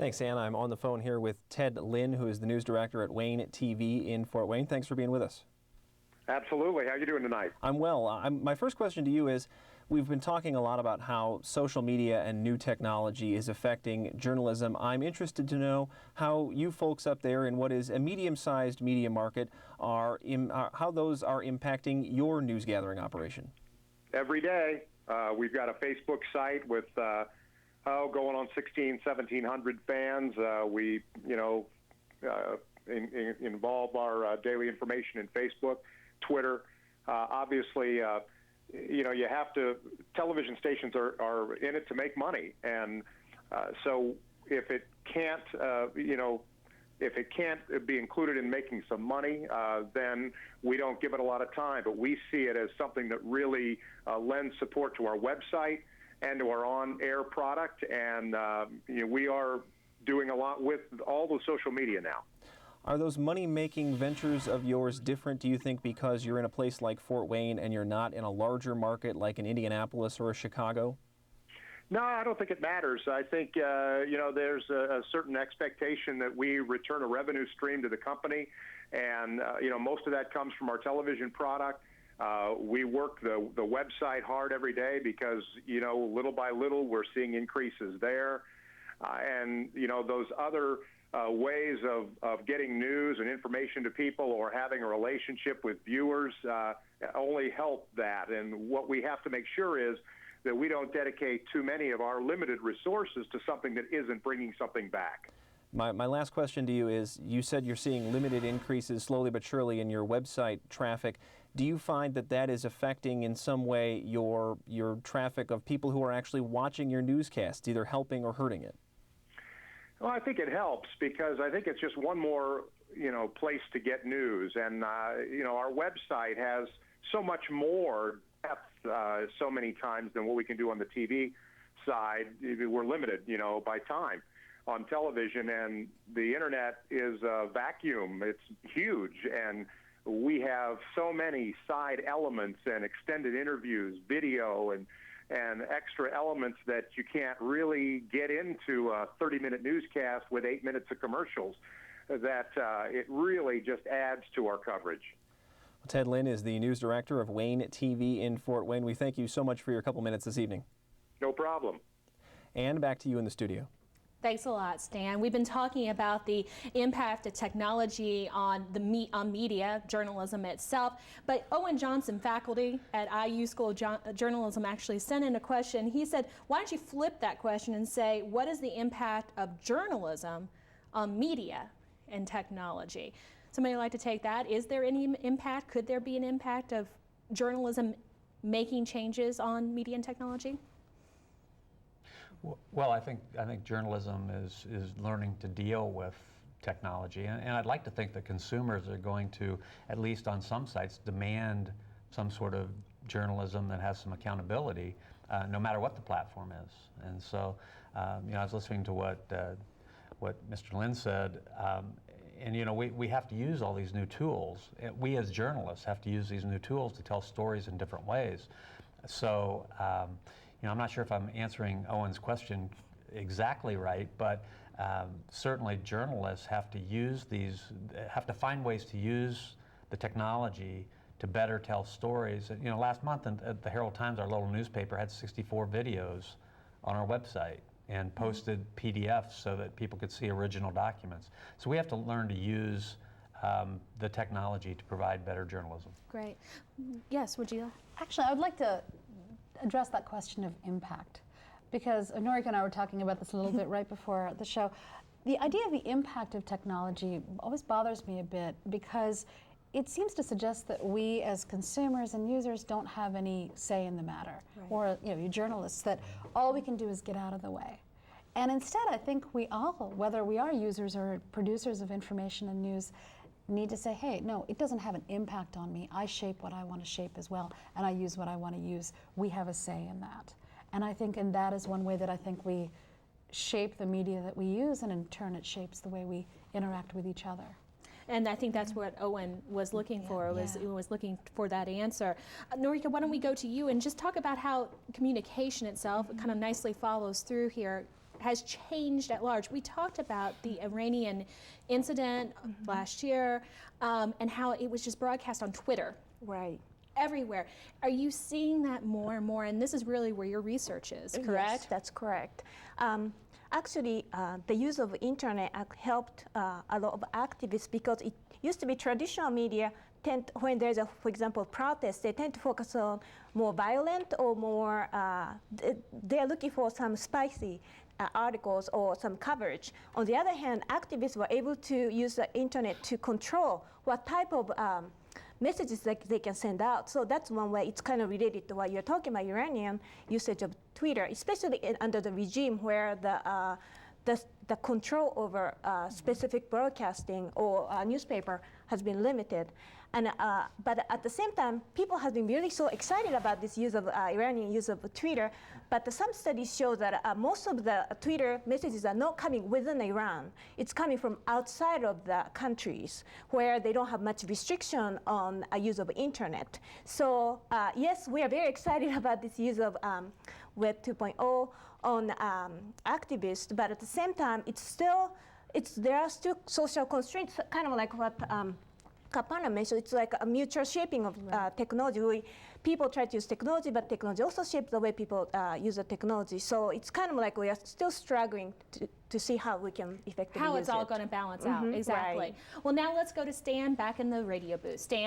Thanks, Ann. I'm on the phone here with Ted Lin, who is the news director at Wayne TV in Fort Wayne. Thanks for being with us. Absolutely. How are you doing tonight? I'm well. My first question to you is, we've been talking a lot about how social media and new technology is affecting journalism. I'm interested to know how you folks up there in what is a medium-sized media market how those are impacting your news gathering operation. Every day. We've got a Facebook site with going on 1,700 fans. We involve our daily information in Facebook, Twitter. Obviously, you have to, television stations are in it to make money. And so if it can't, if it can't be included in making some money, then we don't give it a lot of time. But we see it as something that really lends support to our website and to our on-air product. And we are doing a lot with all the social media now. Are those money-making ventures of yours different, do you think, because you're in a place like Fort Wayne and you're not in a larger market like in Indianapolis or Chicago? No, I don't think it matters. I think, there's a certain expectation that we return a revenue stream to the company, and, most of that comes from our television product. We work the website hard every day because, little by little, we're seeing increases there. And, those other ways of getting news and information to people or having a relationship with viewers only help that. And what we have to make sure is that we don't dedicate too many of our limited resources to something that isn't bringing something back. My last question to you is, you said you're seeing limited increases slowly but surely in your website traffic. Do you find that that is affecting in some way your traffic of people who are actually watching your newscasts, either helping or hurting it? Well, I think it helps because I think it's just one more, place to get news. And, our website has so much more depth so many times than what we can do on the TV side. We're limited, by time on television, and the internet is a vacuum. It's huge, and we have so many side elements and extended interviews, video, and extra elements that you can't really get into a 30-minute newscast with 8 minutes of commercials, that it really just adds to our coverage. Ted Lin is the news director of Wayne TV in Fort Wayne. We thank you so much for your couple minutes this evening. No problem. And back to you in the studio. Thanks a lot, Stan. We've been talking about the impact of technology on media, journalism itself. But Owen Johnson, faculty at IU School of Journalism, actually sent in a question. He said, why don't you flip that question and say, what is the impact of journalism on media and technology? Somebody would like to take that. Is there any impact? Could there be an impact of journalism making changes on media and technology? Well, I think journalism is learning to deal with technology, and I'd like to think that consumers are going to, at least on some sites, demand some sort of journalism that has some accountability, no matter what the platform is. And so, I was listening to what Mr. Lin said, and we have to use all these new tools. We as journalists have to use these new tools to tell stories in different ways. So. I'm not sure if I'm answering Owen's question exactly right, but certainly journalists have to find ways to use the technology to better tell stories. Last month at the Herald Times, our little newspaper had 64 videos on our website and posted PDFs so that people could see original documents. So we have to learn to use the technology to provide better journalism. Great. Yes, would you? Actually, I would like to address that question of impact, because Norika and I were talking about this a little bit right before the show. The idea of the impact of technology always bothers me a bit, because it seems to suggest that we as consumers and users don't have any say in the matter, right. Or you journalists, that all we can do is get out of the way. And instead, I think we all, whether we are users or producers of information and news, need to say, hey, no, it doesn't have an impact on me. I shape what I want to shape as well, and I use what I want to use. We have a say in that. And I think, and that is one way that I think we shape the media that we use, and in turn it shapes the way we interact with each other. And I think that's what Owen was looking for, was looking for that answer. Norika, why don't we go to you and just talk about how communication itself kind of nicely follows through here. has changed at large. We talked about the Iranian incident last year and how it was just broadcast on Twitter. Right. Everywhere. Are you seeing that more and more? And this is really where your research is, correct? Yes, that's correct. Actually, the use of internet helped a lot of activists because it used to be traditional media when there's a, for example, protest, they tend to focus on more violent or more, they're looking for some spicy articles or some coverage. On the other hand, activists were able to use the internet to control what type of messages that they can send out. So that's one way. It's kind of related to what you're talking about, Iranian usage of Twitter, especially under the regime where the control over specific broadcasting or newspaper has been limited. And, but at the same time, people have been really so excited about this use of Iranian use of Twitter. But some studies show that most of the Twitter messages are not coming within Iran. It's coming from outside of the countries where they don't have much restriction on use of internet. So yes, we are very excited about this use of Web 2.0 on activists. But at the same time, there are still social constraints, kind of like what Kapana mentioned. It's like a mutual shaping of technology. People try to use technology, but technology also shapes the way people use the technology. So it's kind of like we are still struggling to see how we can effectively use it. How it's all going to balance out, exactly. Right. Well, now let's go to Stan back in the radio booth. Stan.